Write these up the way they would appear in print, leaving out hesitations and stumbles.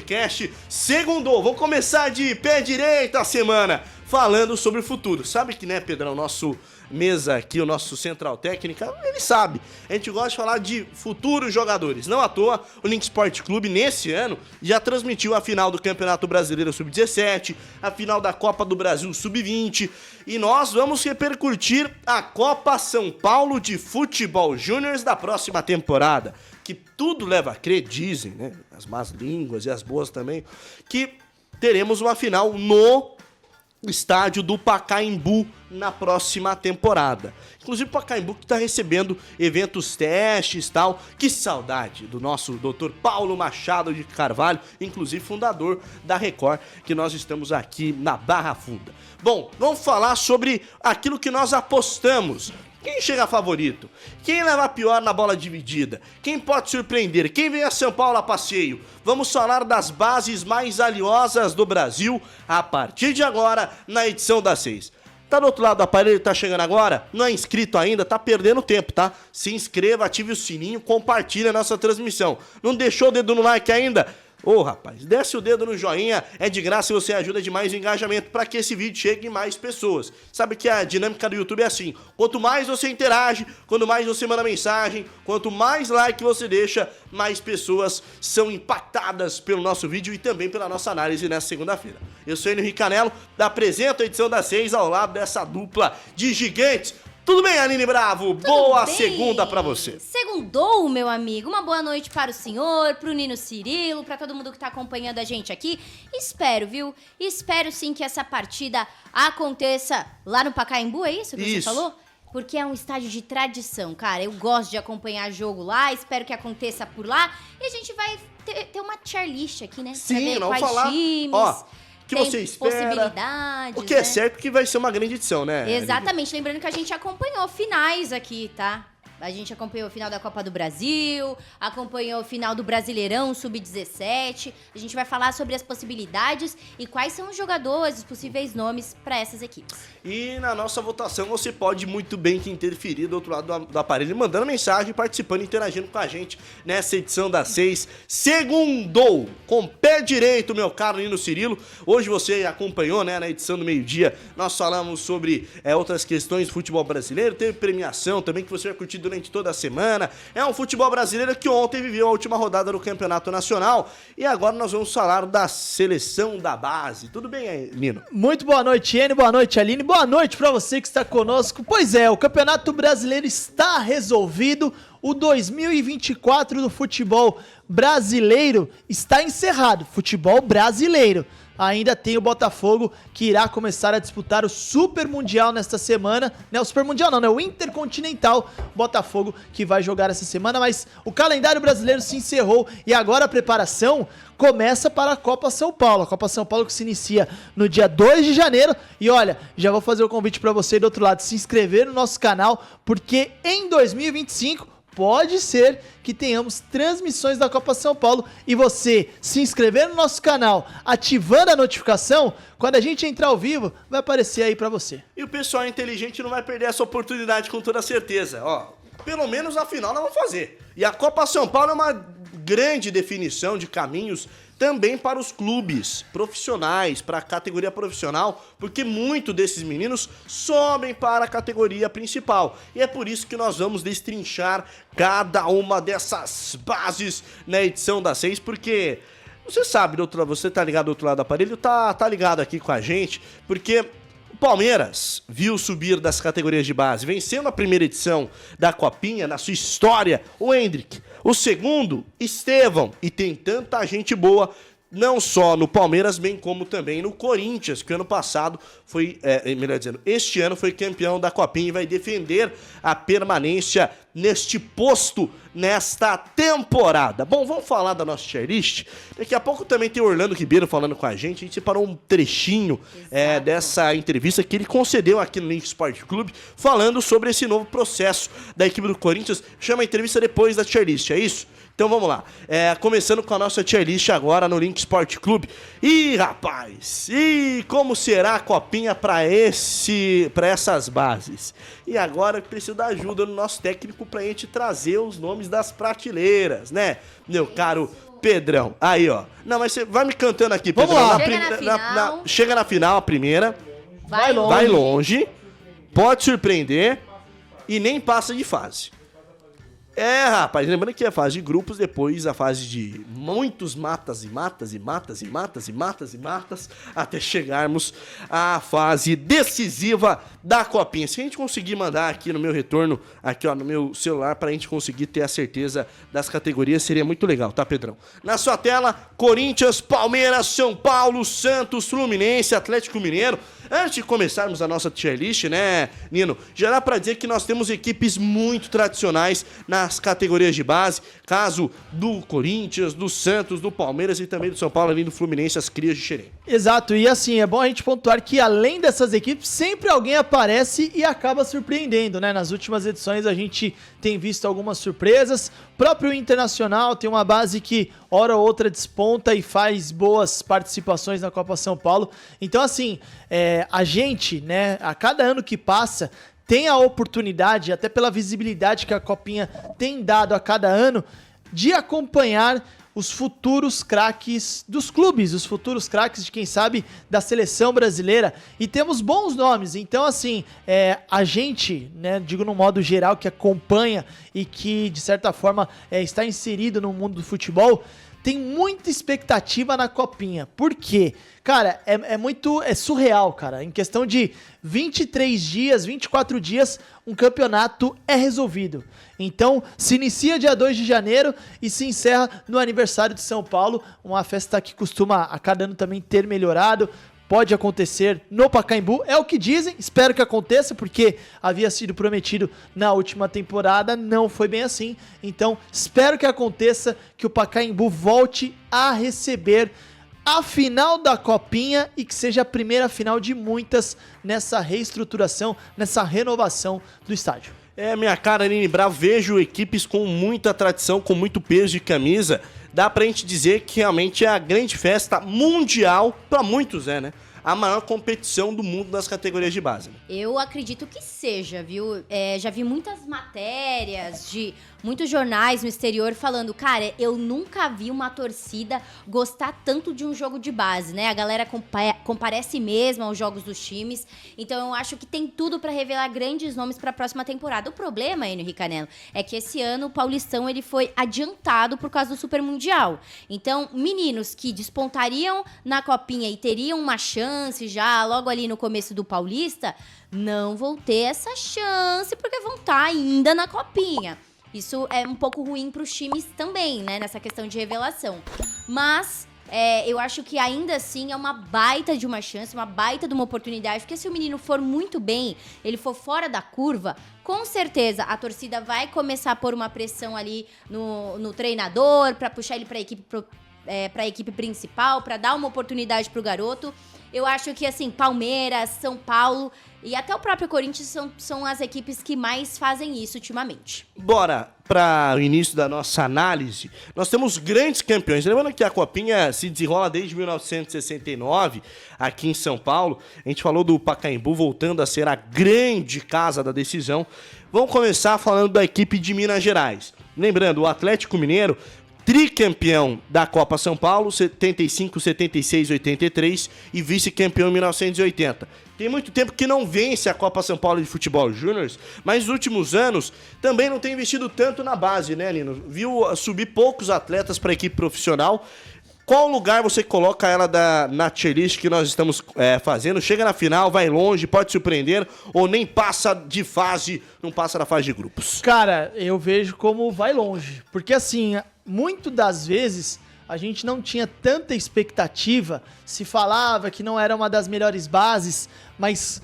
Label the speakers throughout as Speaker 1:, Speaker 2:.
Speaker 1: podcast Segundou. Vamos começar de pé direito a semana, falando sobre o futuro. Sabe que, né, Pedrão, nosso mesa aqui, o nosso central técnica, ele sabe. A gente gosta de falar de futuros jogadores. Não à toa, o Link Sport Clube, nesse ano, já transmitiu a final do Campeonato Brasileiro Sub-17, a final da Copa do Brasil Sub-20, e nós vamos repercutir a Copa São Paulo de Futebol Júnior da próxima temporada, que tudo leva a crer, dizem, né, as más línguas e as boas também, que teremos uma final no estádio do Pacaembu na próxima temporada. Inclusive o Pacaembu que está recebendo eventos testes e tal. Que saudade do nosso Dr. Paulo Machado de Carvalho, inclusive fundador da Record, que nós estamos aqui na Barra Funda. Bom, vamos falar sobre aquilo que nós apostamos. Quem chega favorito? Quem leva pior na bola dividida? Quem pode surpreender? Quem vem a São Paulo a passeio? Vamos falar das bases mais valiosas do Brasil a partir de agora na edição das 6. Tá do outro lado do aparelho, tá chegando agora? Não é inscrito ainda? Tá perdendo tempo, tá? Se inscreva, ative o sininho, compartilhe a nossa transmissão. Não deixou o dedo no like ainda? Ô, rapaz, desce o dedo no joinha, é de graça e você ajuda demais o engajamento para que esse vídeo chegue em mais pessoas. Sabe que a dinâmica do YouTube é assim, quanto mais você interage, quanto mais você manda mensagem, quanto mais like você deixa, mais pessoas são impactadas pelo nosso vídeo e também pela nossa análise nessa segunda-feira. Eu sou Henrique Canello, apresento a edição das 6 ao lado dessa dupla de gigantes. Tudo bem, Aline Bravo?
Speaker 2: Tudo
Speaker 1: boa
Speaker 2: bem.
Speaker 1: Segunda pra você.
Speaker 2: Segundou, meu amigo. Uma boa noite para o senhor, pro Nino Cirilo, pra todo mundo que tá acompanhando a gente aqui. Espero, viu? Espero sim que essa partida aconteça lá no Pacaembu, é isso que você falou? Porque é um estádio de tradição, cara. Eu gosto de acompanhar jogo lá, espero que aconteça por lá. E a gente vai ter uma tier list aqui, né?
Speaker 1: Sim, não
Speaker 2: quais
Speaker 1: falar.
Speaker 2: times...
Speaker 1: Ó, que
Speaker 2: tem
Speaker 1: você espera,
Speaker 2: possibilidades,
Speaker 1: o que é
Speaker 2: né?
Speaker 1: certo que vai ser uma grande edição, né?
Speaker 2: Exatamente, lembrando que a gente acompanhou finais aqui, tá? A gente acompanhou o final da Copa do Brasil, acompanhou o final do Brasileirão Sub-17. A gente vai falar sobre as possibilidades e quais são os jogadores, os possíveis nomes para essas equipes.
Speaker 1: E na nossa votação você pode muito bem que interferir do outro lado do aparelho, mandando mensagem, participando, interagindo com a gente nessa edição das 6. Segundou, com pé direito, meu caro Nino Cirilo. Hoje você acompanhou, né, na edição do meio-dia, nós falamos sobre outras questões do futebol brasileiro, teve premiação também que você vai curtir durante toda a semana. É um futebol brasileiro que ontem viveu a última rodada do Campeonato Nacional e agora nós vamos falar da seleção da base. Tudo bem, Nino?
Speaker 3: Muito boa noite, Enio. Boa noite, Aline. Boa noite pra você que está conosco. Pois é, o Campeonato Brasileiro está resolvido. O 2024 do futebol brasileiro está encerrado. Futebol brasileiro. Ainda tem o Botafogo que irá começar a disputar o Super Mundial nesta semana. Não é o Super Mundial não, é o Intercontinental. Botafogo que vai jogar essa semana, mas o calendário brasileiro se encerrou e agora a preparação começa para a Copa São Paulo. A Copa São Paulo que se inicia no dia 2 de janeiro. E olha, já vou fazer o convite para você do outro lado se inscrever no nosso canal, porque em 2025... pode ser que tenhamos transmissões da Copa São Paulo e você se inscrever no nosso canal, ativando a notificação, quando a gente entrar ao vivo, vai aparecer aí pra você.
Speaker 1: E o pessoal inteligente não vai perder essa oportunidade com toda certeza. Ó, pelo menos a final nós vamos fazer. E a Copa São Paulo é uma grande definição de caminhos também para os clubes profissionais, para a categoria profissional, porque muitos desses meninos sobem para a categoria principal. E é por isso que nós vamos destrinchar cada uma dessas bases na edição das 6, porque você sabe, você tá ligado do outro lado do aparelho, tá ligado aqui com a gente, porque o Palmeiras viu subir das categorias de base, vencendo a primeira edição da Copinha na sua história, o Hendrick. O segundo, Estevão. E tem tanta gente boa, não só no Palmeiras, bem como também no Corinthians, que ano passado foi, melhor dizendo, este ano foi campeão da Copinha e vai defender a permanência neste posto nesta temporada. Bom, vamos falar da nossa tier list. Daqui a pouco também tem o Orlando Ribeiro falando com a gente separou um trechinho dessa entrevista que ele concedeu aqui no Link Sport Clube, falando sobre esse novo processo da equipe do Corinthians. Chama a entrevista depois da tier list, é isso? Então vamos lá, começando com a nossa tier list agora no Link Sport Clube. Ih, rapaz, como será a copinha para essas bases? E agora eu preciso da ajuda do nosso técnico pra gente trazer os nomes das prateleiras, né? Meu caro Pedrão. Aí, ó. Não, mas você vai me cantando aqui,
Speaker 3: Vamos
Speaker 1: Pedrão.
Speaker 3: lá.
Speaker 2: Chega na final.
Speaker 1: Chega na final, a primeira.
Speaker 2: Vai longe.
Speaker 1: Vai longe. Pode surpreender. E nem passa de fase. Rapaz, lembrando que a fase de grupos, depois a fase de muitos matas e matas e matas e matas e matas e matas, até chegarmos à fase decisiva da Copinha. Se a gente conseguir mandar aqui no meu retorno, aqui ó, no meu celular, pra gente conseguir ter a certeza das categorias, seria muito legal, tá, Pedrão? Na sua tela, Corinthians, Palmeiras, São Paulo, Santos, Fluminense, Atlético Mineiro. Antes de começarmos a nossa tier list, né, Nino? Já dá pra dizer que nós temos equipes muito tradicionais nas categorias de base. Caso do Corinthians, do Santos, do Palmeiras e também do São Paulo, além do Fluminense, as crias de Xerém.
Speaker 3: Exato, e assim, é bom a gente pontuar que além dessas equipes, sempre alguém aparece e acaba surpreendendo, né? Nas últimas edições a gente tem visto algumas surpresas. O próprio Internacional tem uma base que hora ou outra desponta e faz boas participações na Copa São Paulo. Então assim, a gente, né, a cada ano que passa, tem a oportunidade, até pela visibilidade que a Copinha tem dado a cada ano, de acompanhar os futuros craques dos clubes, os futuros craques de, quem sabe, da seleção brasileira. E temos bons nomes. Então, assim, a gente, né, digo no modo geral, que acompanha e que, de certa forma, está inserido no mundo do futebol, tem muita expectativa na Copinha. Por quê? Cara, é surreal, cara. Em questão de 23 dias, 24 dias, um campeonato é resolvido. Então, se inicia dia 2 de janeiro e se encerra no aniversário de São Paulo, uma festa que costuma a cada ano também ter melhorado. Pode acontecer no Pacaembu, é o que dizem, espero que aconteça, porque havia sido prometido na última temporada, não foi bem assim. Então, espero que aconteça, que o Pacaembu volte a receber a final da Copinha e que seja a primeira final de muitas nessa reestruturação, nessa renovação do estádio.
Speaker 1: Minha cara, Aline Bravo, vejo equipes com muita tradição, com muito peso de camisa. Dá pra gente dizer que realmente é a grande festa mundial, pra muitos né? A maior competição do mundo das categorias de base.
Speaker 2: Eu acredito que seja, viu? Já vi muitas matérias de muitos jornais no exterior falando, cara, eu nunca vi uma torcida gostar tanto de um jogo de base, né? A galera comparece mesmo aos jogos dos times. Então eu acho que tem tudo pra revelar grandes nomes pra próxima temporada. O problema, Henrique Canelo, é que esse ano o Paulistão ele foi adiantado por causa do Super Mundial. Então, meninos que despontariam na Copinha e teriam uma chance já logo ali no começo do Paulista, não vão ter essa chance porque vão estar ainda na Copinha. Isso é um pouco ruim para os times também, né? Nessa questão de revelação. Mas eu acho que ainda assim é uma baita de uma chance, uma baita de uma oportunidade. Porque se o menino for muito bem, ele for fora da curva, com certeza a torcida vai começar a pôr uma pressão ali no treinador para puxar ele para a equipe principal, para dar uma oportunidade pro garoto. Eu acho que, assim, Palmeiras, São Paulo e até o próprio Corinthians são as equipes que mais fazem isso ultimamente.
Speaker 1: Bora para o início da nossa análise. Nós temos grandes campeões. Lembrando que a Copinha se desenrola desde 1969, aqui em São Paulo. A gente falou do Pacaembu voltando a ser a grande casa da decisão. Vamos começar falando da equipe de Minas Gerais. Lembrando, o Atlético Mineiro, tricampeão da Copa São Paulo, 75, 76, 83 e vice-campeão em 1980. Tem muito tempo que não vence a Copa São Paulo de Futebol Júnior, mas nos últimos anos também não tem investido tanto na base, né, Nino? Viu subir poucos atletas para a equipe profissional. Qual lugar você coloca ela na tier list que nós estamos fazendo? Chega na final, vai longe, pode surpreender ou nem passa de fase, não passa da fase de grupos?
Speaker 3: Cara, eu vejo como vai longe, porque assim, muito das vezes a gente não tinha tanta expectativa, se falava que não era uma das melhores bases, mas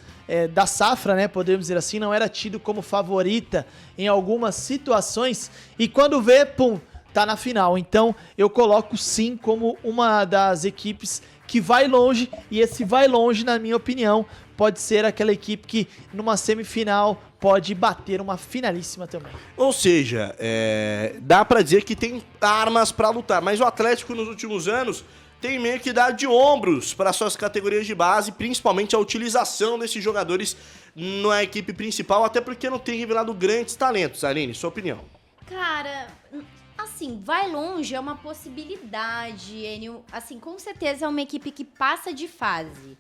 Speaker 3: da safra, né, podemos dizer assim, não era tido como favorita em algumas situações, e quando vê, pum, tá na final. Então eu coloco sim como uma das equipes que vai longe, e esse vai longe, na minha opinião, pode ser aquela equipe que numa semifinal pode bater uma finalíssima também.
Speaker 1: Ou seja, dá pra dizer que tem armas pra lutar, mas o Atlético nos últimos anos tem meio que dado de ombros para suas categorias de base, principalmente a utilização desses jogadores na equipe principal, até porque não tem revelado grandes talentos. Aline, sua opinião?
Speaker 2: Cara, assim, vai longe é uma possibilidade, Enio. Assim, com certeza é uma equipe que passa de fase.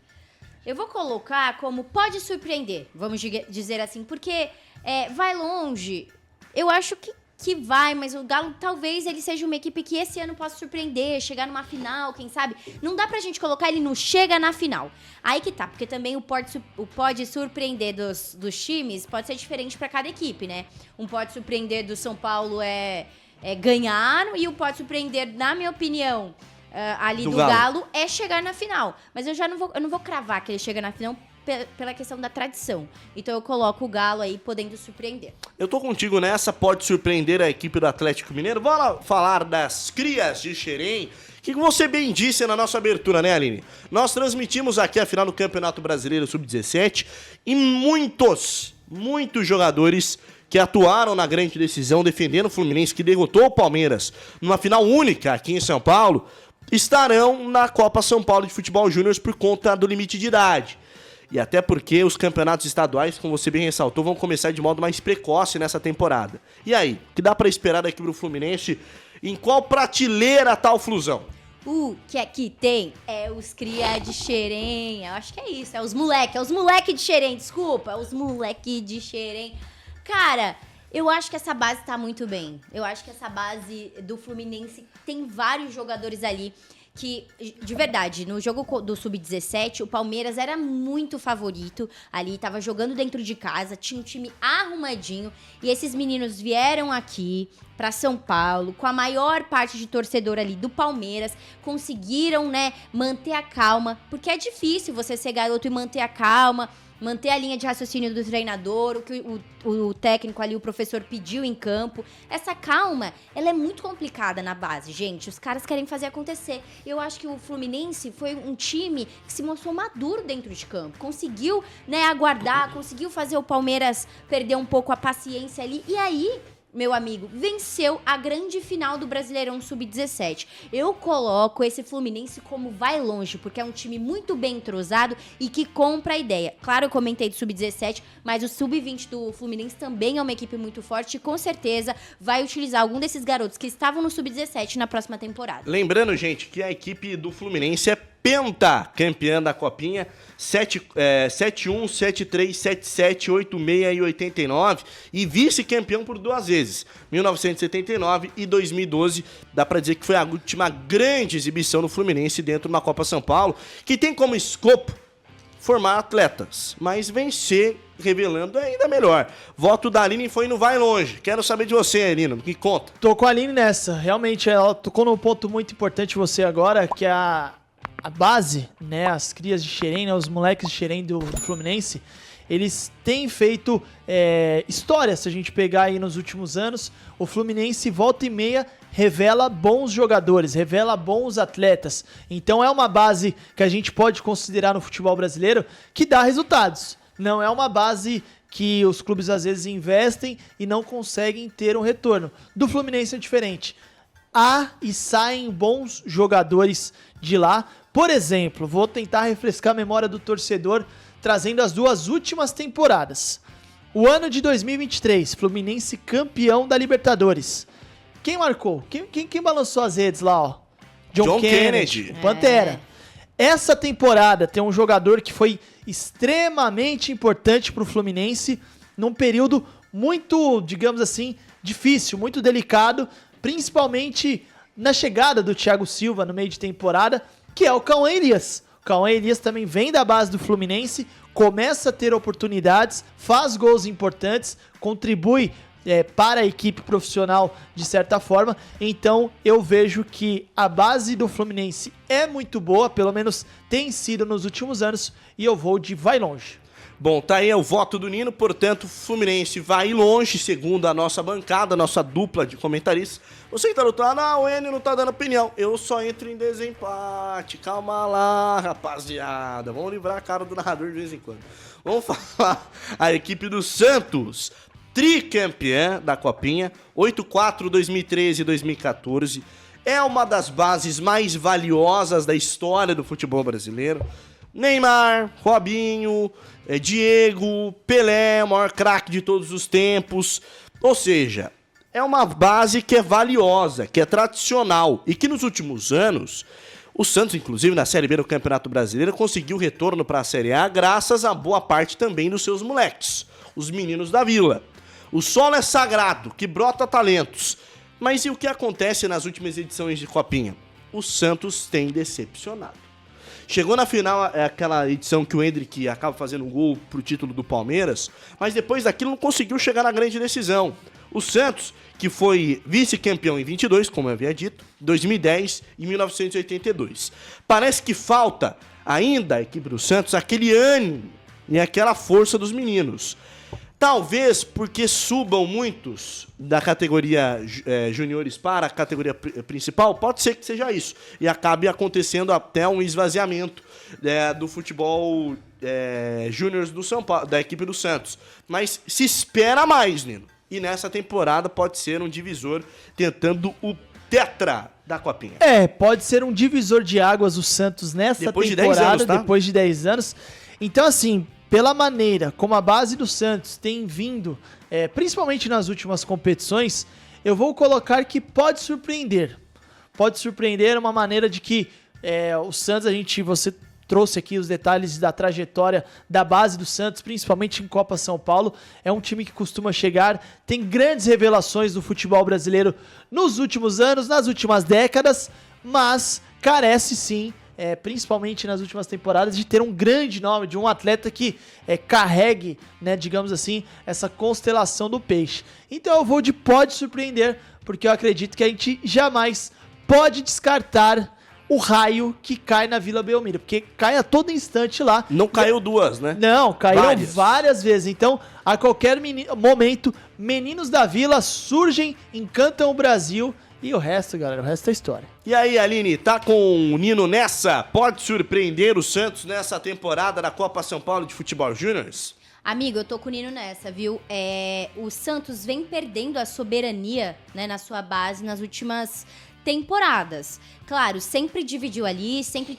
Speaker 2: Eu vou colocar como pode surpreender, vamos dizer assim, porque vai longe, eu acho que vai, mas o Galo talvez ele seja uma equipe que esse ano possa surpreender, chegar numa final, quem sabe. Não dá pra gente colocar ele no chega na final. Aí que tá, porque também o pode surpreender dos times pode ser diferente pra cada equipe, né? Um pode surpreender do São Paulo ganhar e o pode surpreender, na minha opinião, ali do Galo é chegar na final. Mas eu não vou cravar que ele chega na final pela questão da tradição. Então eu coloco o Galo aí podendo surpreender.
Speaker 1: Eu tô contigo nessa, pode surpreender a equipe do Atlético Mineiro. Bora falar das crias de Xerém, que você bem disse na nossa abertura, né, Aline? Nós transmitimos aqui a final do Campeonato Brasileiro Sub-17 e muitos jogadores que atuaram na grande decisão defendendo o Fluminense, que derrotou o Palmeiras numa final única aqui em São Paulo, estarão na Copa São Paulo de Futebol Júnior por conta do limite de idade. E até porque os campeonatos estaduais, como você bem ressaltou, vão começar de modo mais precoce nessa temporada. E aí, o que dá pra esperar daqui pro Fluminense? Em qual prateleira tá o Flusão?
Speaker 2: O que aqui tem é os cria de Xerém. Eu acho que é isso, é os moleque de Xerém, desculpa. Os moleque de Xerém. Cara, eu acho que essa base tá muito bem. Eu acho que essa base do Fluminense tem vários jogadores ali que, de verdade, no jogo do Sub-17, o Palmeiras era muito favorito ali, tava jogando dentro de casa, tinha um time arrumadinho, e esses meninos vieram aqui pra São Paulo, com a maior parte de torcedor ali do Palmeiras, conseguiram, né, manter a calma, porque é difícil você ser garoto e manter a calma, manter a linha de raciocínio do treinador, o que o técnico ali, o professor pediu em campo. Essa calma, ela é muito complicada na base, gente. Os caras querem fazer acontecer. Eu acho que o Fluminense foi um time que se mostrou maduro dentro de campo. Conseguiu, né, aguardar, conseguiu fazer o Palmeiras perder um pouco a paciência ali. E aí, meu amigo, venceu a grande final do Brasileirão Sub-17. Eu coloco esse Fluminense como vai longe, porque é um time muito bem entrosado e que compra a ideia. Claro, eu comentei do Sub-17, mas o Sub-20 do Fluminense também é uma equipe muito forte e com certeza vai utilizar algum desses garotos que estavam no Sub-17 na próxima temporada.
Speaker 1: Lembrando, gente, que a equipe do Fluminense é pentacampeã da Copinha, 7-1, 7-3, 7-7, 8-6 e 89, e vice-campeão por 2 vezes, 1979 e 2012. Dá pra dizer que foi a última grande exibição do Fluminense dentro de uma Copa São Paulo, que tem como escopo formar atletas, mas vencer revelando é ainda melhor. Voto da Aline foi no vai longe. Quero saber de você, Aline, me conta.
Speaker 3: Tô com a Aline nessa. Realmente, ela tocou num ponto muito importante você agora, que é a base, né, as crias de Xerém, né, os moleques de Xerém do Fluminense, eles têm feito história, se a gente pegar aí nos últimos anos. O Fluminense volta e meia revela bons jogadores, revela bons atletas. Então é uma base que a gente pode considerar no futebol brasileiro que dá resultados. Não é uma base que os clubes às vezes investem e não conseguem ter um retorno. Do Fluminense é diferente. Há e saem bons jogadores de lá. Por exemplo, vou tentar refrescar a memória do torcedor trazendo as 2 últimas temporadas. O ano de 2023, Fluminense campeão da Libertadores. Quem marcou? Quem balançou as redes lá, ó? John Kennedy. Pantera. Essa temporada tem um jogador que foi extremamente importante para o Fluminense num período muito, digamos assim, difícil, muito delicado, principalmente na chegada do Thiago Silva no meio de temporada, que é o Cauã Elias. O Cauã Elias também vem da base do Fluminense, começa a ter oportunidades, faz gols importantes, contribui para a equipe profissional de certa forma. Então eu vejo que a base do Fluminense é muito boa, pelo menos tem sido nos últimos anos, e eu vou de vai longe.
Speaker 1: Bom, tá aí o voto do Nino, portanto, Fluminense vai longe, segundo a nossa bancada, a nossa dupla de comentaristas. Você que tá lutando, o Enio não tá dando opinião. Eu só entro em desempate. Calma lá, rapaziada. Vamos livrar a cara do narrador de vez em quando. Vamos falar a equipe do Santos, tricampeã da Copinha, 8-4, 2013 e 2014. É uma das bases mais valiosas da história do futebol brasileiro. Neymar, Robinho, Diego, Pelé, o maior craque de todos os tempos. Ou seja, é uma base que é valiosa, que é tradicional e que nos últimos anos o Santos, inclusive na Série B do Campeonato Brasileiro, conseguiu retorno para a Série A graças a boa parte também dos seus moleques, os meninos da Vila. O solo é sagrado, que brota talentos. Mas e o que acontece nas últimas edições de Copinha? O Santos tem decepcionado. Chegou na final, aquela edição que o Endrick acaba fazendo um gol pro título do Palmeiras, mas depois daquilo não conseguiu chegar na grande decisão. O Santos, que foi vice-campeão em 22, como eu havia dito, 2010 e 1982. Parece que falta ainda à equipe do Santos aquele ânimo e aquela força dos meninos. Talvez porque subam muitos da categoria juniores para a categoria principal, pode ser que seja isso. E acabe acontecendo até um esvaziamento do futebol júnior do São Paulo, da equipe do Santos. Mas se espera mais, Nino. E nessa temporada pode ser um divisor tentando o tetra da Copinha.
Speaker 3: Pode ser um divisor de águas o Santos nessa
Speaker 1: depois
Speaker 3: temporada,
Speaker 1: de 10 anos, tá?
Speaker 3: Depois de 10 anos. Então, assim, pela maneira como a base do Santos tem vindo, principalmente nas últimas competições, eu vou colocar que pode surpreender. Pode surpreender uma maneira de que o Santos, você trouxe aqui os detalhes da trajetória da base do Santos, principalmente em Copa São Paulo. É um time que costuma chegar, tem grandes revelações do futebol brasileiro nos últimos anos, nas últimas décadas, mas carece sim, principalmente nas últimas temporadas, de ter um grande nome, de um atleta que carregue, né, digamos assim, essa constelação do peixe. Então eu vou de pode surpreender, porque eu acredito que a gente jamais pode descartar o raio que cai na Vila Belmiro, porque cai a todo instante lá.
Speaker 1: Não caiu duas, né?
Speaker 3: Não, caíram várias vezes. Então, a qualquer momento, meninos da Vila surgem, encantam o Brasil. E o resto, galera, o resto é história.
Speaker 1: E aí, Aline, tá com o Nino nessa? Pode surpreender o Santos nessa temporada da Copa São Paulo de Futebol Júniors?
Speaker 2: Amigo, eu tô com o Nino nessa, viu? O Santos vem perdendo a soberania, né, na sua base nas últimas temporadas. Claro, sempre dividiu ali, sempre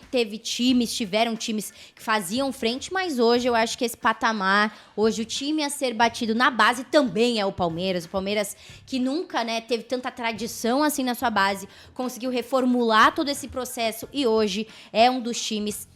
Speaker 2: tiveram times que faziam frente, mas hoje eu acho que esse patamar, hoje o time a ser batido na base também é o Palmeiras. O Palmeiras que nunca, né, teve tanta tradição assim na sua base, conseguiu reformular todo esse processo e hoje é um dos times,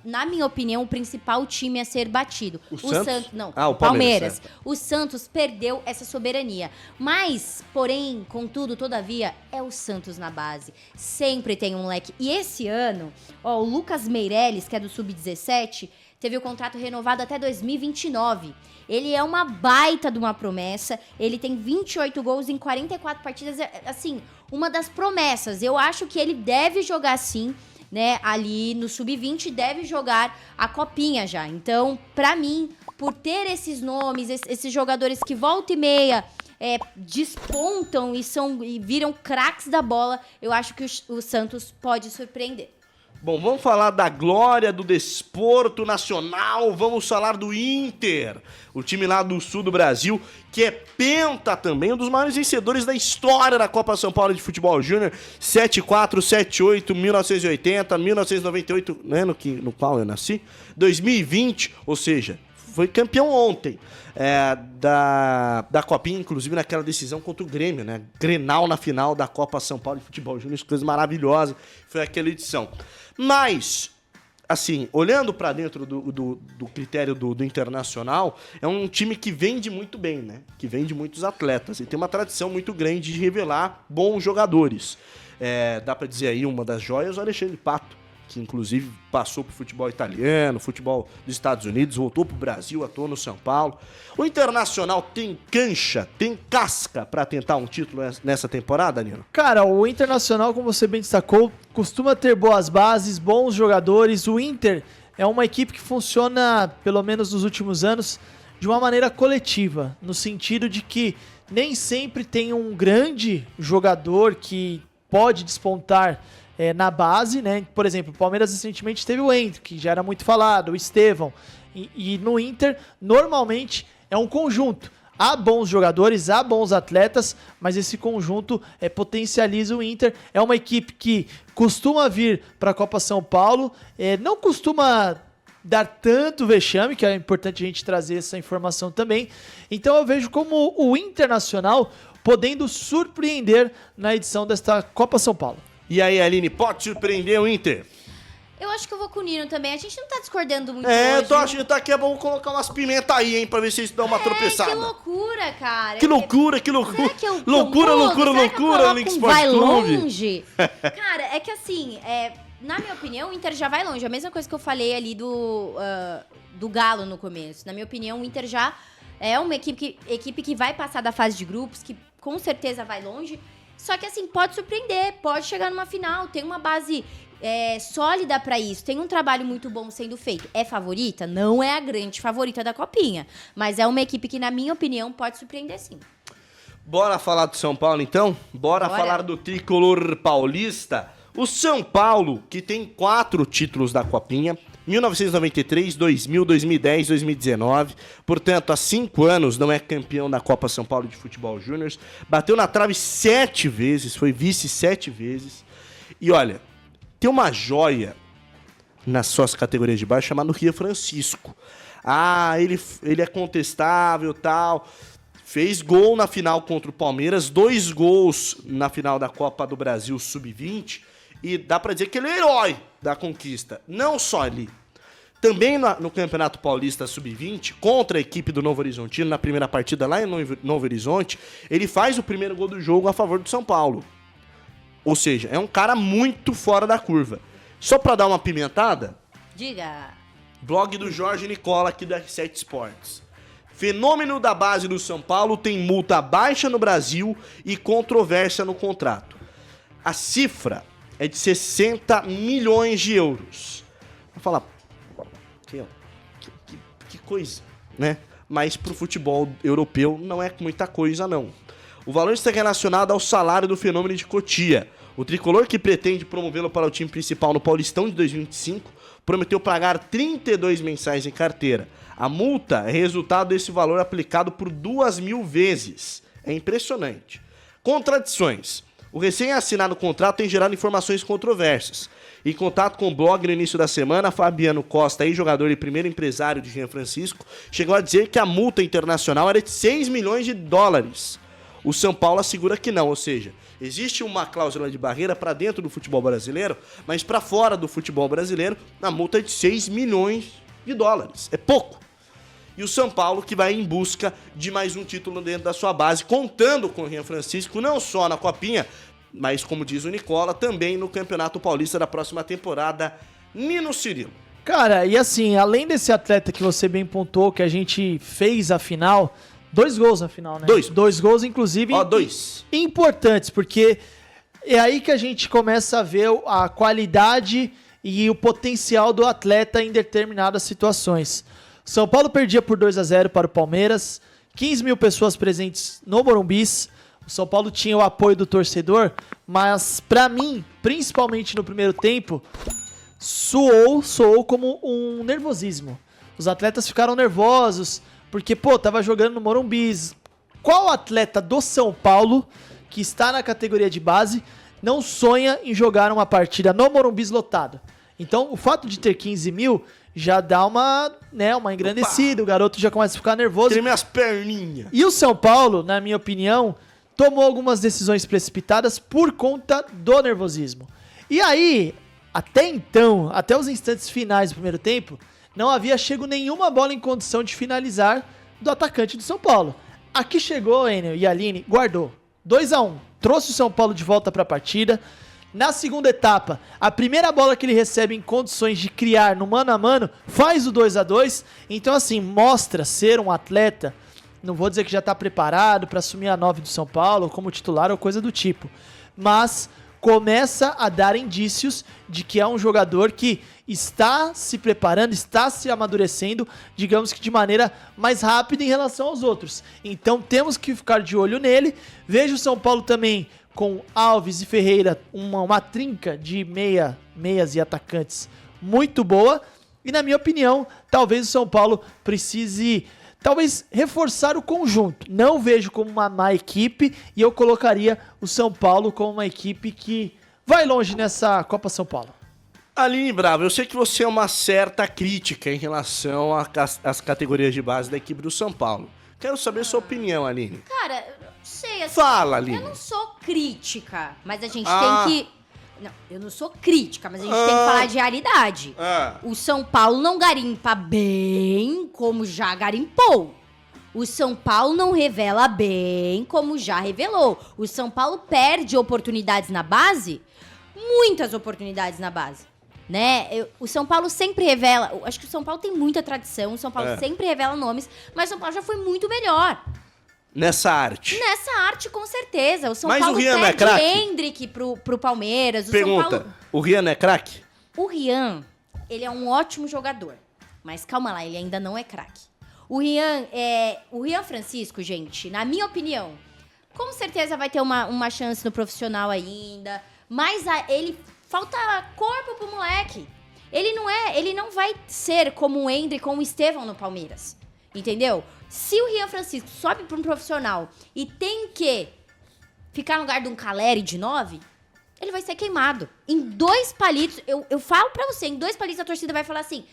Speaker 2: na minha opinião, o principal time a ser batido.
Speaker 1: O Santos?
Speaker 2: Não,
Speaker 1: o
Speaker 2: Palmeiras. O Santos perdeu essa soberania. Mas, porém, contudo, todavia, é o Santos na base. Sempre tem um moleque. E esse ano, o Lucas Meirelles, que é do Sub-17, teve o contrato renovado até 2029. Ele é uma baita de uma promessa. Ele tem 28 gols em 44 partidas. Assim, uma das promessas. Eu acho que ele deve jogar sim, né, ali no Sub-20, deve jogar a Copinha já. Então, pra mim, por ter esses nomes, esses jogadores que volta e meia despontam e viram craques da bola, eu acho que o Santos pode surpreender.
Speaker 1: Bom, vamos falar da glória do desporto nacional, vamos falar do Inter, o time lá do sul do Brasil, que é penta também, um dos maiores vencedores da história da Copa São Paulo de Futebol Júnior, 7-4, 7-8, 1980, 1998, né, no qual eu nasci, 2020, ou seja, foi campeão ontem da Copinha, inclusive naquela decisão contra o Grêmio, né? Grenal na final da Copa São Paulo de Futebol Júnior, coisa maravilhosa, foi aquela edição. Mas, assim, olhando para dentro do critério do Internacional, é um time que vende muito bem, né? Que vende muitos atletas e tem uma tradição muito grande de revelar bons jogadores. Dá para dizer aí, uma das joias, o Alexandre Pato, que inclusive passou pro futebol italiano, futebol dos Estados Unidos, voltou pro Brasil, atuou no São Paulo. O Internacional tem cancha, tem casca para tentar um título nessa temporada, Nino?
Speaker 3: Cara, o Internacional, como você bem destacou, costuma ter boas bases, bons jogadores. O Inter é uma equipe que funciona, pelo menos nos últimos anos, de uma maneira coletiva, no sentido de que nem sempre tem um grande jogador que pode despontar na base, né? Por exemplo, o Palmeiras recentemente teve o Endrick, que já era muito falado, o Estevão. E no Inter, normalmente, é um conjunto. Há bons jogadores, há bons atletas, mas esse conjunto potencializa o Inter. É uma equipe que costuma vir para a Copa São Paulo, não costuma dar tanto vexame, que é importante a gente trazer essa informação também. Então eu vejo como o Internacional podendo surpreender na edição desta Copa São Paulo.
Speaker 1: E aí, Aline, pode surpreender o Inter?
Speaker 2: Eu acho que eu vou com o Nino também. A gente não tá discordando muito
Speaker 1: É,
Speaker 2: hoje.
Speaker 1: eu tô achando que é bom colocar umas pimentas aí, hein, pra ver se eles dão uma tropeçada.
Speaker 2: Que loucura, cara.
Speaker 1: Que loucura, que loucura.
Speaker 2: Será que eu
Speaker 1: Loucura,
Speaker 2: mudo?
Speaker 1: loucura,
Speaker 2: Será que eu
Speaker 1: loucura,
Speaker 2: coloco
Speaker 1: Link
Speaker 2: um
Speaker 1: Sport
Speaker 2: vai
Speaker 1: Clube.
Speaker 2: longe? Cara, é que assim, na minha opinião, o Inter já vai longe. A mesma coisa que eu falei ali do Galo no começo. Na minha opinião, o Inter já é uma equipe que vai passar da fase de grupos, que com certeza vai longe. Só que assim, pode surpreender, pode chegar numa final, tem uma base sólida pra isso, tem um trabalho muito bom sendo feito. É favorita? Não é a grande favorita da Copinha, mas é uma equipe que, na minha opinião, pode surpreender sim.
Speaker 1: Bora falar do São Paulo, então? Bora falar do tricolor paulista. O São Paulo, que tem 4 títulos da Copinha, 1993, 2000, 2010, 2019. Portanto, há 5 anos não é campeão da Copa São Paulo de Futebol Júnior. Bateu na trave 7 vezes, foi vice 7 vezes. E olha, tem uma joia nas suas categorias de baixo chamado Rio Francisco. Ah, ele é contestável e tal. Fez gol na final contra o Palmeiras, 2 gols na final da Copa do Brasil Sub-20. E dá pra dizer que ele é herói da conquista. Não só ali. Também no Campeonato Paulista Sub-20, contra a equipe do Novo Horizontino, na primeira partida lá em Novo Horizonte, ele faz o primeiro gol do jogo a favor do São Paulo. Ou seja, é um cara muito fora da curva. Só pra dar uma pimentada,
Speaker 2: Diga.
Speaker 1: blog do Jorge Nicola aqui do R7 Sports. Fenômeno da base do São Paulo tem multa baixa no Brasil e controvérsia no contrato. A cifra é de 60 milhões de euros. Vou falar, que coisa, né? Mas pro futebol europeu não é muita coisa, não. O valor está relacionado ao salário do Fenômeno de Cotia. O tricolor, que pretende promovê-lo para o time principal no Paulistão de 2025, prometeu pagar 32 mensais em carteira. A multa é resultado desse valor aplicado por 2.000 vezes. É impressionante. Contradições. O recém-assinado contrato tem gerado informações controversas. Em contato com o blog no início da semana, Fabiano Costa, ex-jogador e primeiro empresário de Jean Francisco, chegou a dizer que a multa internacional era de 6 milhões de dólares. O São Paulo assegura que não, ou seja, existe uma cláusula de barreira para dentro do futebol brasileiro, mas para fora do futebol brasileiro, a multa é de 6 milhões de dólares. É pouco. E o São Paulo, que vai em busca de mais um título dentro da sua base, contando com o Jean Francisco, não só na Copinha, mas, como diz o Nicola, também no Campeonato Paulista da próxima temporada. Nino Cirilo.
Speaker 3: Cara, e assim, além desse atleta que você bem pontuou, que a gente fez a final, 2 gols na final, né? 2 gols, inclusive,
Speaker 1: 2
Speaker 3: importantes, porque é aí que a gente começa a ver a qualidade e o potencial do atleta em determinadas situações. São Paulo perdia por 2-0 para o Palmeiras, 15 mil pessoas presentes no Morumbis. O São Paulo tinha o apoio do torcedor, mas pra mim, principalmente no primeiro tempo, soou como um nervosismo. Os atletas ficaram nervosos, porque, tava jogando no Morumbis. Qual atleta do São Paulo, que está na categoria de base, não sonha em jogar uma partida no Morumbis lotado? Então, o fato de ter 15 mil já dá uma engrandecida. O garoto já começa a ficar nervoso.
Speaker 1: Treme as perninhas.
Speaker 3: E o São Paulo, na minha opinião, tomou algumas decisões precipitadas por conta do nervosismo. E aí, até os instantes finais do primeiro tempo, não havia chego nenhuma bola em condição de finalizar do atacante do São Paulo. Aqui chegou, Enel e Aline, guardou. 2-1, trouxe o São Paulo de volta para a partida. Na segunda etapa, a primeira bola que ele recebe em condições de criar no mano a mano, faz o 2-2. Então, assim, mostra ser um atleta, não vou dizer que já está preparado para assumir a 9 do São Paulo como titular ou coisa do tipo, mas começa a dar indícios de que é um jogador que está se preparando, está se amadurecendo, digamos que de maneira mais rápida em relação aos outros. Então temos que ficar de olho nele. Vejo o São Paulo também com Alves e Ferreira, uma trinca de meias e atacantes muito boa. E na minha opinião, talvez o São Paulo precise reforçar o conjunto. Não vejo como uma má equipe e eu colocaria o São Paulo como uma equipe que vai longe nessa Copa São Paulo.
Speaker 1: Aline Bravo, eu sei que você é uma certa crítica em relação às categorias de base da equipe do São Paulo. Quero saber sua opinião, Aline.
Speaker 2: Cara, sei, assim,
Speaker 1: Fala, Aline.
Speaker 2: eu não sou crítica, mas a gente
Speaker 1: Ah.
Speaker 2: tem que... Não, eu não sou crítica, mas a gente tem que falar de realidade.
Speaker 1: Ah.
Speaker 2: O São Paulo não garimpa bem como já garimpou. O São Paulo não revela bem como já revelou. O São Paulo perde oportunidades na base, muitas oportunidades na base. Né? O São Paulo sempre revela... Acho que o São Paulo tem muita tradição, o São Paulo sempre revela nomes, mas o São Paulo já foi muito melhor.
Speaker 1: Nessa arte.
Speaker 2: Nessa arte, com certeza. O São
Speaker 1: Mas
Speaker 2: Paulo
Speaker 1: o Rian não é
Speaker 2: perde
Speaker 1: craque?
Speaker 2: Hendrick pro Palmeiras. O
Speaker 1: Pergunta,
Speaker 2: São Paulo...
Speaker 1: o Rian é craque?
Speaker 2: O Rian, ele é um ótimo jogador. Mas calma lá, ele ainda não é craque. O Rian Francisco, gente, na minha opinião, com certeza vai ter uma chance no profissional ainda. Mas ele falta corpo pro moleque. Ele não vai ser como o Hendrick ou o Estevão no Palmeiras. Entendeu? Se o Rian Francisco sobe para um profissional e tem que ficar no lugar de um Caleri de 9, ele vai ser queimado. Em 2 palitos, eu falo pra você, em 2 palitos a torcida vai falar assim,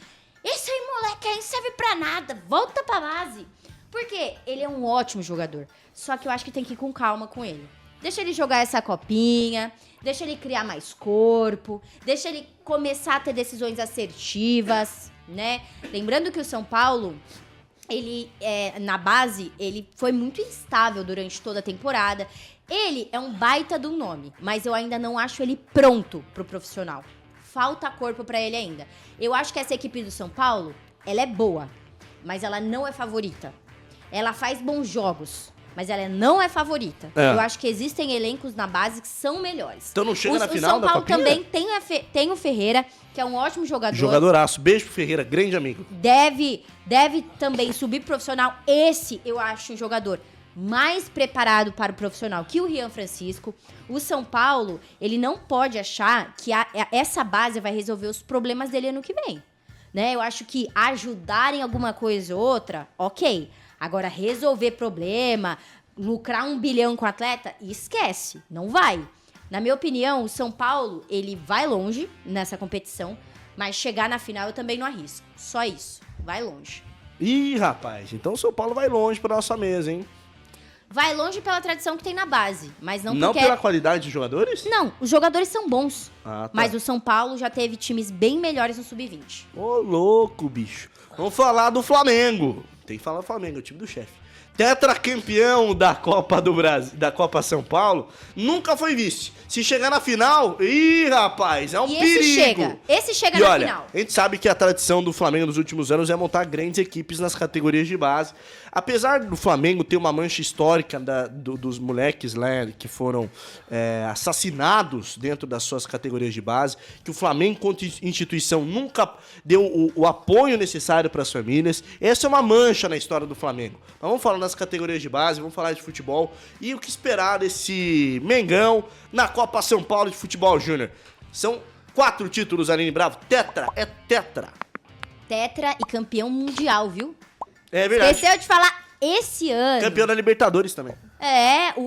Speaker 2: esse aí, moleque, aí não serve pra nada, volta pra base. Porque ele é um ótimo jogador, só que eu acho que tem que ir com calma com ele. Deixa ele jogar essa copinha, deixa ele criar mais corpo, deixa ele começar a ter decisões assertivas, né? Lembrando que o São Paulo... Ele, na base, ele foi muito instável durante toda a temporada. Ele é um baita de um nome, mas eu ainda não acho ele pronto pro profissional. Falta corpo pra ele ainda. Eu acho que essa equipe do São Paulo, ela é boa, mas ela não é favorita. Ela faz bons jogos, mas ela não é favorita.
Speaker 1: É.
Speaker 2: Eu acho que existem elencos na base que são melhores.
Speaker 1: Então não chega na
Speaker 2: O
Speaker 1: final
Speaker 2: São
Speaker 1: da
Speaker 2: Paulo
Speaker 1: Copinha?
Speaker 2: também tem o Ferreira, que é um ótimo jogador.
Speaker 1: Jogadoraço. Beijo pro Ferreira, grande amigo.
Speaker 2: Deve também subir profissional. Esse, eu acho, um jogador mais preparado para o profissional que o Rian Francisco. O São Paulo, ele não pode achar que essa base vai resolver os problemas dele ano que vem. Né? Eu acho que ajudar em alguma coisa ou outra, ok. Agora, resolver problema, lucrar 1 bilhão com o atleta, esquece, não vai. Na minha opinião, o São Paulo, ele vai longe nessa competição, mas chegar na final eu também não arrisco. Só isso, vai longe.
Speaker 1: Ih, rapaz, então o São Paulo vai longe pra nossa mesa, hein?
Speaker 2: Vai longe pela tradição que tem na base, mas não
Speaker 1: Não
Speaker 2: porque...
Speaker 1: pela qualidade de jogadores?
Speaker 2: Não, os jogadores são bons,
Speaker 1: Ah, tá.
Speaker 2: mas o São Paulo já teve times bem melhores no Sub-20.
Speaker 1: Ô, louco, bicho. Vamos falar do Flamengo. Tem que falar do Flamengo, é o time do chefe. Tetracampeão da Copa do Brasil, da Copa São Paulo, nunca foi vice. Se chegar na final, ih, rapaz, é um
Speaker 2: E
Speaker 1: perigo.
Speaker 2: esse chega
Speaker 1: E
Speaker 2: na
Speaker 1: olha,
Speaker 2: final.
Speaker 1: a gente sabe que a tradição do Flamengo nos últimos anos é montar grandes equipes nas categorias de base. Apesar do Flamengo ter uma mancha histórica dos moleques lá que foram assassinados dentro das suas categorias de base, que o Flamengo, enquanto instituição, nunca deu o apoio necessário para as famílias. Essa é uma mancha na história do Flamengo. Mas vamos falar das categorias de base, vamos falar de futebol e o que esperar desse Mengão na Copa São Paulo de Futebol Júnior. São 4 títulos, Aline Bravo. Tetra, é tetra.
Speaker 2: Tetra e campeão mundial, viu?
Speaker 1: É verdade.
Speaker 2: Esqueceu de falar esse ano.
Speaker 1: Campeão da Libertadores também.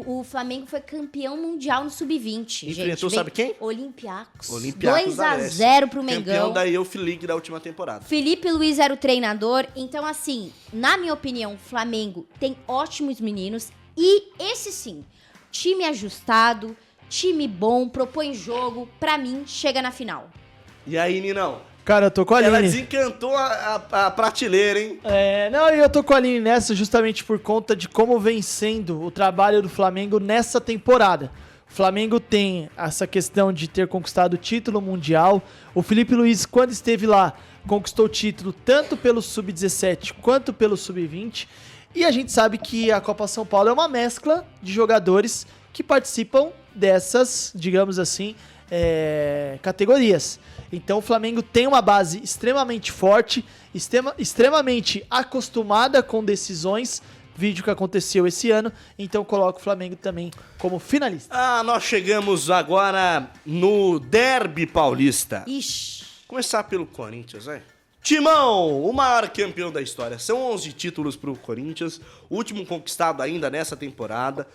Speaker 2: O Flamengo foi campeão mundial no Sub-20.
Speaker 1: Enfrentou,
Speaker 2: gente,
Speaker 1: sabe quem?
Speaker 2: Olympiacos.
Speaker 1: Olympiacos da Grécia.
Speaker 2: 2-0 pro Mengão.
Speaker 1: Campeão da Youth League da última temporada.
Speaker 2: Felipe Luiz era o treinador. Então, assim, na minha opinião, o Flamengo tem ótimos meninos. E esse sim, time ajustado, time bom, propõe jogo. Pra mim, chega na final.
Speaker 1: E aí, Ninão?
Speaker 3: Cara, eu tô com a
Speaker 1: Ela
Speaker 3: Aline.
Speaker 1: desencantou a prateleira, hein?
Speaker 3: Não, eu tô com a Aline nessa justamente por conta de como vem sendo o trabalho do Flamengo nessa temporada. O Flamengo tem essa questão de ter conquistado o título mundial. O Felipe Luiz, quando esteve lá, conquistou o título tanto pelo Sub-17 quanto pelo Sub-20. E a gente sabe que a Copa São Paulo é uma mescla de jogadores que participam dessas, digamos assim, categorias. Então o Flamengo tem uma base extremamente forte, extremamente acostumada com decisões, vídeo que aconteceu esse ano, então coloco o Flamengo também como finalista.
Speaker 1: Nós chegamos agora no Derby Paulista.
Speaker 2: Ixi.
Speaker 1: Começar pelo Corinthians, né? Timão, o maior campeão da história. São 11 títulos pro Corinthians, o último conquistado ainda nessa temporada,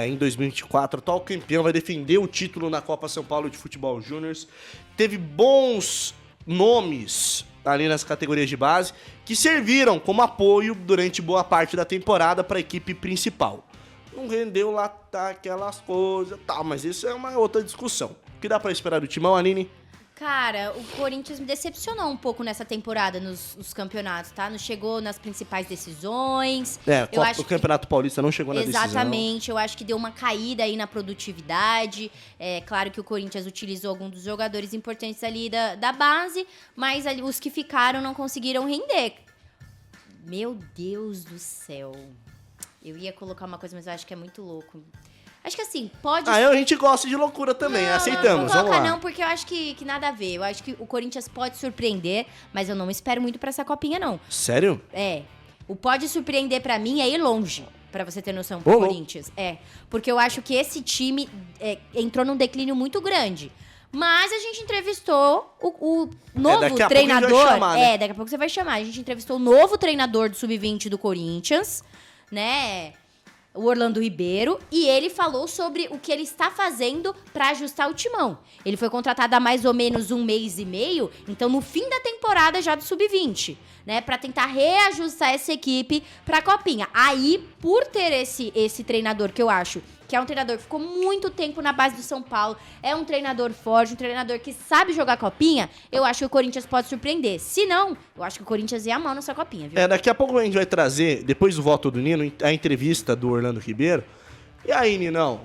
Speaker 1: em 2024. O atual campeão vai defender o título na Copa São Paulo de Futebol Júnior. Teve bons nomes ali nas categorias de base que serviram como apoio durante boa parte da temporada para a equipe principal. não rendeu lá tá, aquelas coisas, tá, mas isso é uma outra discussão. O que dá pra esperar do Timão, Aline?
Speaker 2: Cara, o Corinthians me decepcionou um pouco nessa temporada nos campeonatos, tá? Não chegou nas principais decisões.
Speaker 1: O Campeonato Paulista não chegou na decisão.
Speaker 2: Exatamente, eu acho que deu uma caída aí na produtividade. É claro que o Corinthians utilizou alguns dos jogadores importantes ali da base, mas ali, os que ficaram não conseguiram render. Meu Deus do céu. Eu ia colocar uma coisa, mas eu acho que é muito louco. Acho que assim, pode...
Speaker 1: A gente gosta de loucura também, aceitamos,
Speaker 2: não
Speaker 1: vamos lá.
Speaker 2: Não, porque eu acho que nada a ver. Eu acho que o Corinthians pode surpreender, mas eu não espero muito pra essa copinha, não.
Speaker 1: Sério?
Speaker 2: O pode surpreender pra mim é ir longe, pra você ter noção, pro Corinthians. Porque eu acho que esse time entrou num declínio muito grande. Mas a gente entrevistou o novo
Speaker 1: daqui a
Speaker 2: treinador.
Speaker 1: Pouco a gente vai chamar, né?
Speaker 2: Daqui a pouco você vai chamar. A gente entrevistou o novo treinador do Sub-20 do Corinthians, né? O Orlando Ribeiro, e ele falou sobre o que ele está fazendo para ajustar o timão. Ele foi contratado há mais ou menos 1 mês e meio, então no fim da temporada já do Sub-20, né, para tentar reajustar essa equipe para a Copinha. Aí, por ter esse treinador que eu acho que é um treinador que ficou muito tempo na base do São Paulo, é um treinador forte, um treinador que sabe jogar Copinha, eu acho que o Corinthians pode surpreender. Se não, eu acho que o Corinthians ia mal nessa Copinha, viu?
Speaker 1: Daqui a pouco a gente vai trazer, depois do voto do Nino, a entrevista do Orlando Ribeiro. E aí, Ninão?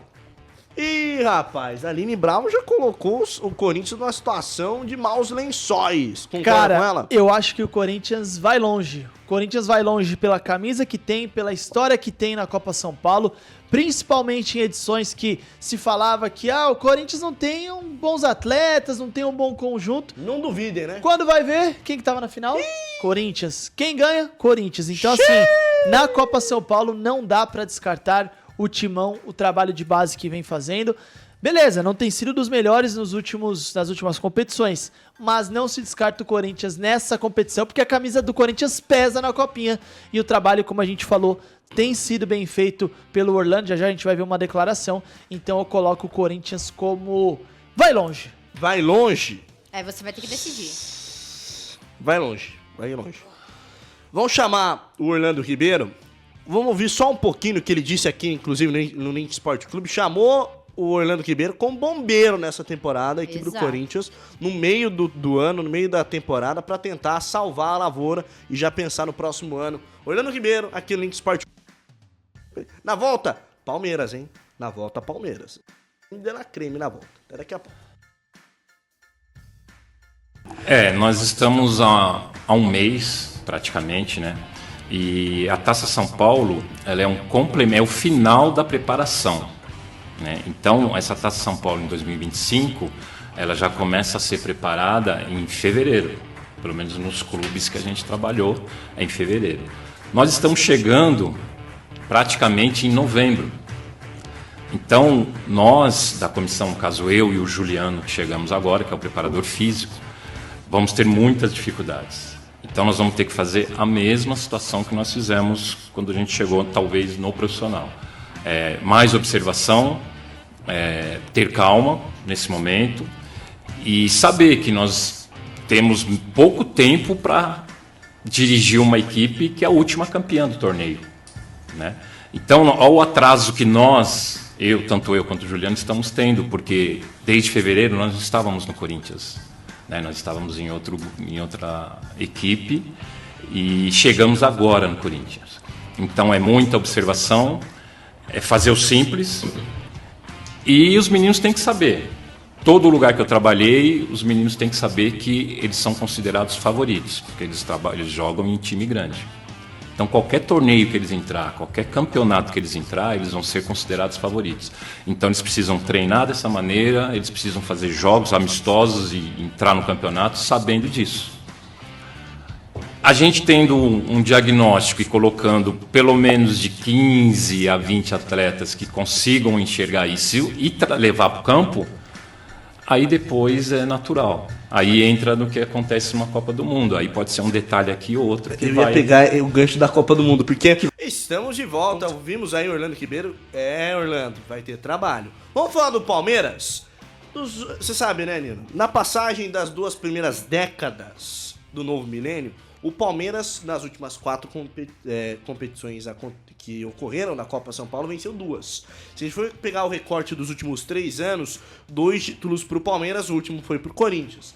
Speaker 1: Ih, rapaz, a Aline Bravo já colocou o Corinthians numa situação de maus lençóis. Concorda com ela?
Speaker 3: Eu acho que o Corinthians vai longe. O Corinthians vai longe pela camisa que tem, pela história que tem na Copa São Paulo, principalmente em edições que se falava que o Corinthians não tem bons atletas, não tem um bom conjunto.
Speaker 1: Não duvidem, né?
Speaker 3: Quando vai ver, quem que tava na final? Corinthians. Quem ganha? Corinthians. Então, assim, na Copa São Paulo não dá pra descartar o Timão, o trabalho de base que vem fazendo. Beleza, não tem sido dos melhores nas últimas competições, mas não se descarta o Corinthians nessa competição, porque a camisa do Corinthians pesa na Copinha, e o trabalho, como a gente falou, tem sido bem feito pelo Orlando. Já a gente vai ver uma declaração, então eu coloco o Corinthians como vai longe.
Speaker 1: Vai longe?
Speaker 2: Você vai ter que decidir.
Speaker 1: Vai longe, vai longe. Vamos chamar o Orlando Ribeiro. Vamos ouvir só um pouquinho do que ele disse aqui, inclusive no Link Sport Clube. Chamou o Orlando Ribeiro como bombeiro nessa temporada, a equipe do Corinthians, no meio do ano, no meio da temporada, para tentar salvar a lavoura e já pensar no próximo ano. Orlando Ribeiro, aqui no Link Sport Clube. Na volta, Palmeiras, hein? Na volta, Palmeiras. Deu na creme na volta. Até daqui a pouco.
Speaker 4: Nós estamos há um mês, praticamente, né? E a Taça São Paulo, ela é um complemento, é o final da preparação, né? Então, essa Taça São Paulo em 2025, ela já começa a ser preparada em fevereiro, pelo menos nos clubes que a gente trabalhou, em fevereiro. Nós estamos chegando praticamente em novembro. Então, nós, da comissão, no caso eu e o Juliano, que chegamos agora, que é o preparador físico, vamos ter muitas dificuldades. Então nós vamos ter que fazer a mesma situação que nós fizemos quando a gente chegou, talvez, no profissional. Mais observação, ter calma nesse momento e saber que nós temos pouco tempo para dirigir uma equipe que é a última campeã do torneio, né? Então, olha o atraso que tanto eu quanto o Juliano, estamos tendo, porque desde fevereiro nós não estávamos no Corinthians. Nós estávamos em outra equipe e chegamos agora no Corinthians. Então é muita observação, é fazer o simples, e os meninos têm que saber. Todo lugar que eu trabalhei, os meninos têm que saber que eles são considerados favoritos, porque eles jogam em time grande. Então qualquer torneio que eles entrar, qualquer campeonato que eles entrar, eles vão ser considerados favoritos. Então eles precisam treinar dessa maneira, eles precisam fazer jogos amistosos e entrar no campeonato sabendo disso. A gente tendo um diagnóstico e colocando pelo menos de 15 a 20 atletas que consigam enxergar isso e levar para o campo, aí depois é natural. Aí entra no que acontece numa Copa do Mundo. Aí pode ser um detalhe aqui ou outro.
Speaker 1: Eu ia pegar o gancho da Copa do Mundo, porque estamos de volta. Vimos aí o Orlando Ribeiro. Orlando, vai ter trabalho. Vamos falar do Palmeiras? Você sabe, né, Nino? Na passagem das 2 primeiras décadas, do novo milênio, o Palmeiras, nas últimas 4 competições que ocorreram na Copa São Paulo, venceu 2. Se a gente for pegar o recorte dos últimos 3 anos, 2 títulos pro Palmeiras, o último foi pro Corinthians.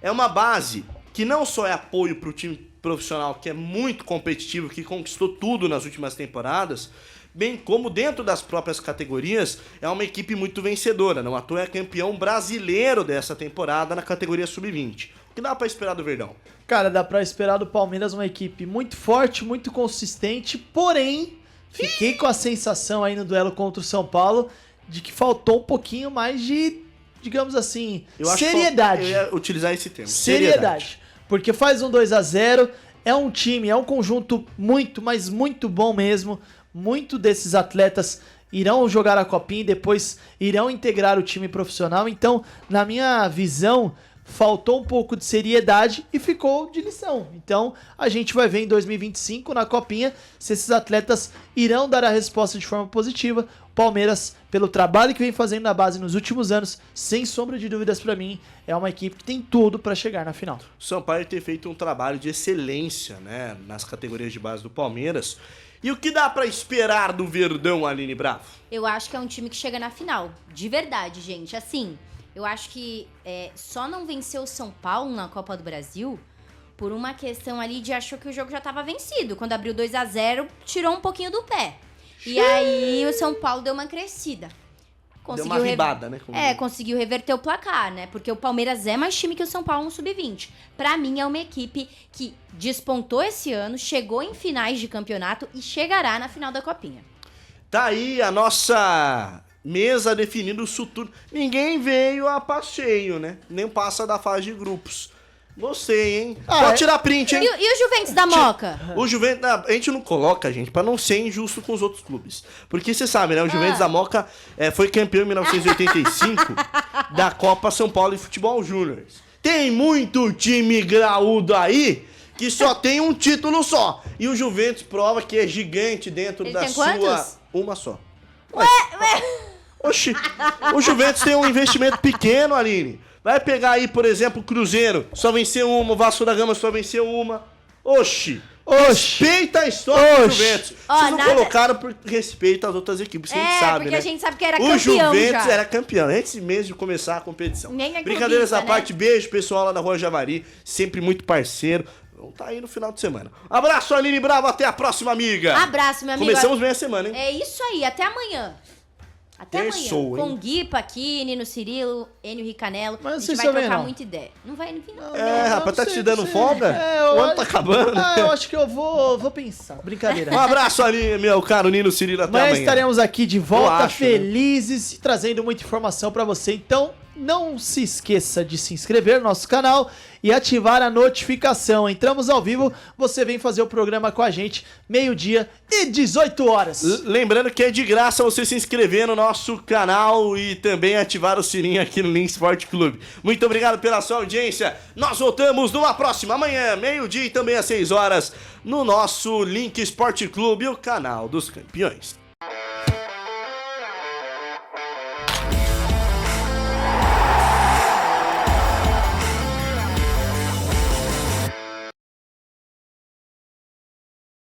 Speaker 1: É uma base que não só é apoio pro time profissional, que é muito competitivo, que conquistou tudo nas últimas temporadas, bem como dentro das próprias categorias, é uma equipe muito vencedora. Não à toa é campeão brasileiro dessa temporada na categoria Sub-20. O que dá pra esperar do Verdão?
Speaker 3: Cara, dá pra esperar do Palmeiras uma equipe muito forte, muito consistente, porém, fiquei com a sensação aí no duelo contra o São Paulo de que faltou um pouquinho mais de, digamos assim, seriedade.
Speaker 1: Eu ia utilizar esse termo.
Speaker 3: Seriedade. Porque faz um 2-0, é um time, é um conjunto muito, mas muito bom mesmo. Muito desses atletas irão jogar a Copinha e depois irão integrar o time profissional. Então, na minha visão, faltou um pouco de seriedade e ficou de lição. Então, a gente vai ver em 2025, na Copinha, se esses atletas irão dar a resposta de forma positiva. Palmeiras, pelo trabalho que vem fazendo na base nos últimos anos, sem sombra de dúvidas pra mim, é uma equipe que tem tudo pra chegar na final.
Speaker 1: O Sampaio tem feito um trabalho de excelência, né, nas categorias de base do Palmeiras. E o que dá pra esperar do Verdão, Aline Bravo?
Speaker 2: Eu acho que é um time que chega na final. De verdade, gente. Assim, eu acho que só não venceu o São Paulo na Copa do Brasil por uma questão ali de achou que o jogo já tava vencido. Quando abriu 2-0, tirou um pouquinho do pé. E aí o São Paulo deu uma crescida.
Speaker 1: Deu uma ribada, né?
Speaker 2: Conseguiu reverter o placar, né? Porque o Palmeiras é mais time que o São Paulo no Sub-20. Pra mim, é uma equipe que despontou esse ano, chegou em finais de campeonato e chegará na final da Copinha.
Speaker 1: Tá aí a nossa mesa definindo o futuro. Ninguém veio a passeio, né? Nem passa da fase de grupos. Gostei, hein? Pode tirar print, hein?
Speaker 2: E o Juventus da Moca?
Speaker 1: O Juventus, a gente não coloca, gente, pra não ser injusto com os outros clubes. Porque você sabe, né? O Juventus da Moca foi campeão em 1985 da Copa São Paulo de Futebol Júnior. Tem muito time graúdo aí que só tem um título só. E o Juventus prova que é gigante dentro da sua...
Speaker 2: Quantos?
Speaker 1: Uma só. Ué. Oxi, o Juventus tem um investimento pequeno, Aline. Vai pegar aí, por exemplo, o Cruzeiro, só venceu uma, o Vasco da Gama só venceu uma. Oxi! Respeita a história do Juventus. Vocês não colocaram por respeito às outras equipes, a gente sabe,
Speaker 2: porque
Speaker 1: né?
Speaker 2: a gente sabe que era campeão.
Speaker 1: O Juventus era campeão, antes mesmo de começar a competição. Brincadeiras à parte, beijo, pessoal lá da Rua Javari, sempre muito parceiro. Vamos tá aí no final de semana. Abraço, Aline Bravo, até a próxima, amiga.
Speaker 2: Abraço, minha amiga.
Speaker 1: Começamos bem a semana, hein?
Speaker 2: É isso aí, até amanhã. Até
Speaker 1: Terçou,
Speaker 2: amanhã.
Speaker 1: hein?
Speaker 2: Com Guipa aqui, Nino Cirilo, Enio Ricanello.
Speaker 3: Mas
Speaker 2: a gente vai trocar muita ideia. Não vai no final.
Speaker 1: Rapaz, tá te dando folga? O ano tá acabando.
Speaker 3: Eu acho que eu vou pensar. Brincadeira.
Speaker 1: Um abraço, Aline, meu caro Nino Cirilo, até amanhã.
Speaker 3: Amanhã estaremos aqui de volta,
Speaker 1: acho,
Speaker 3: felizes e trazendo muita informação pra você. Então, não se esqueça de se inscrever no nosso canal e ativar a notificação. Entramos ao vivo, você vem fazer o programa com a gente, 12h e 18 horas.
Speaker 1: Lembrando que é de graça você se inscrever no nosso canal e também ativar o sininho aqui no Link Sport Clube. Muito obrigado pela sua audiência. Nós voltamos numa próxima amanhã, 12h e também às 6 horas, no nosso Link Sport Clube, o canal dos campeões.